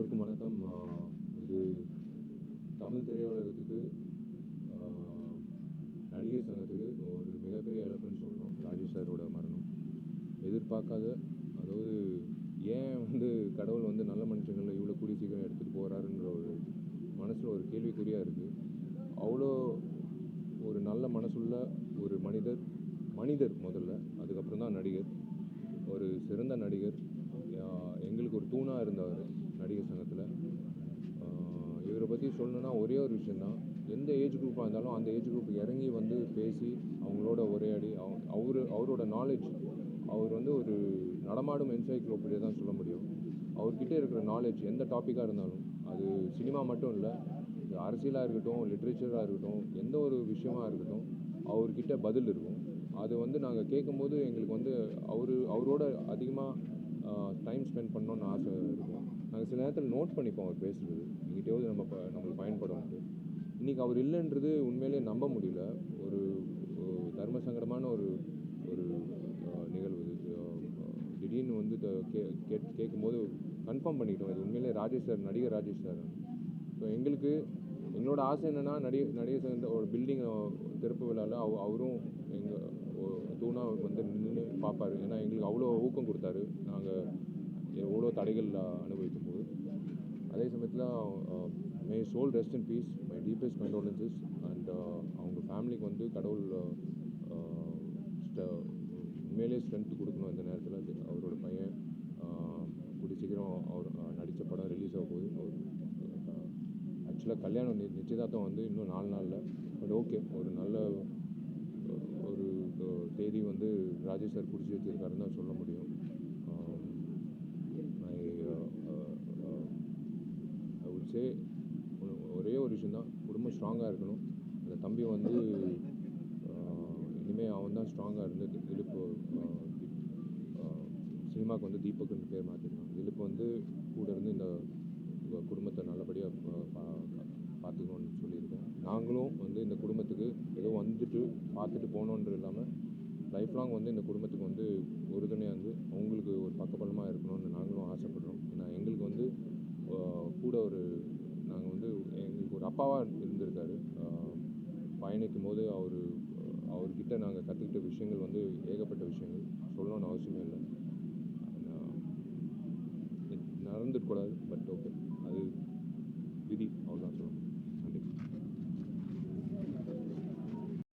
எல்லோருக்கும் வணக்கம். இது தமிழ் திரையுலகத்துக்கு நடிகர் சங்கத்துக்கு ஒரு மிகப்பெரிய இழப்புன்னு சொல்லணும். ராஜேஷ் சாரோட மரணம் எதிர்பார்க்காத, அதாவது ஏன் கடவுள் நல்ல மனுஷங்களை இவ்வளோ கூடி சீக்கிரம் எடுத்துகிட்டு போகிறாருன்ற ஒரு மனசில் ஒரு கேள்விக்குறியாக இருக்குது. அவ்வளோ ஒரு நல்ல மனசுள்ள ஒரு மனிதர் முதல்ல, அதுக்கப்புறம் தான் நடிகர். ஒரு சிறந்த நடிகர், எங்களுக்கு ஒரு தூணாக இருந்தவர் நடிகர் சங்கத்தில். இவரை பற்றி சொல்லணுன்னா ஒரே ஒரு விஷயந்தான், எந்த ஏஜ் குரூப்பாக இருந்தாலும் அந்த ஏஜ் குரூப் இறங்கி பேசி அவங்களோட உரையாடி அவரோட நாலேஜ், அவர் ஒரு நடமாடும் என்சைக்ளோபீடியா தான் சொல்ல முடியும். அவர்கிட்ட இருக்கிற நாலேஜ் எந்த டாப்பிக்காக இருந்தாலும், அது சினிமா மட்டும் இல்லை, இது அரசியலாக இருக்கட்டும், லிட்ரேச்சராக இருக்கட்டும், எந்த ஒரு விஷயமாக இருக்கட்டும், அவர்கிட்ட பதில் இருக்கும். அது நாங்கள் கேட்கும்போது எங்களுக்கு அவரோட அதிகமாக டைம் ஸ்பெண்ட் பண்ணணுன்னு ஆசை இருக்கும். நாங்கள் சில நேரத்தில் நோட் பண்ணிப்போம் அவர் பேசுகிறது, எங்கிட்டேயாவது நம்மளுக்கு பயன்படும்ட்டு. இன்றைக்கி அவர் இல்லைன்றது உண்மையிலே நம்ப முடியல. ஒரு தர்ம சங்கடமான ஒரு நிகழ்வு. திடீர்னு கேட்கும்போது கன்ஃபார்ம் பண்ணிக்கிட்டோம், இது உண்மையிலே ராஜேஷ் சார், நடிகர் ராஜேஷ் சார். ஸோ எங்களோட ஆசை என்னென்னா, நடிகர் சங்க ஒரு பில்டிங் திறப்பு விழாவில் அவரும் எங்கள் தூணாக நின்று பார்ப்பார். ஏன்னா எங்களுக்கு அவ்வளோ ஊக்கம் கொடுத்தாரு நாங்கள் எவ்வளோ தடைகள் அனுபவிக்கும் போது. அதே சமயத்தில் may soul rest in peace, my deepest condolences. And அவங்க ஃபேமிலிக்கு கடவுள் உண்மையிலே ஸ்ட்ரென்த்து கொடுக்கணும். இந்த நேரத்தில் அவரோட பையன் கூடிய சீக்கிரம் அவர் நடித்த படம் ரிலீஸ் ஆக போகுது. அவர் ஆக்சுவலாக கல்யாணம் நிச்சயதார்த்தம் இன்னும் 4 நாளில். பட் ஓகே, ஒரு நல்ல ஒரு தேதி ராஜேஷ் சார் பிடிச்சி வச்சுருக்காருன்னு தான் சொல்ல முடியும். ஐ வுட் சே ஒரே ஒரு விஷயந்தான், குடும்பம் ஸ்ட்ராங்காக இருக்கணும். அந்த தம்பி இனிமேல் அவன் தான் ஸ்ட்ராங்காக இருந்து திலீப் சினிமாவுக்கு தீபக்குன்னு பேர் மாற்றிருக்கான். திலீப் கூட இருந்து இந்த குடும்பத்தை நல்லபடியாக பார்த்துக்கணுன்னு சொல்லியிருக்கேன். நாங்களும் இந்த குடும்பத்துக்கு ஏதோ பார்த்துட்டு போகணுன்றது இல்லாமல் லைஃப் லாங் இந்த குடும்பத்துக்கு உறுதுணையாக அவங்களுக்கு ஒரு பக்கபலமாக இருக்கணும்னு நாங்களும் ஆசைப்படுறோம். ஏன்னா எங்களுக்கு கூட நாங்கள் எங்களுக்கு ஒரு அப்பாவாக இருந்திருக்காரு. பயணிக்கும் போது அவர்கிட்ட நாங்கள் கற்றுக்கிட்ட விஷயங்கள் ஏகப்பட்ட விஷயங்கள், சொல்லணும்னு அவசியமே இல்லை. நடந்துருக்கூடாது, பட் ஓகே, அது விதி, அவ்வளோதான் சொல்லணும். நன்றி.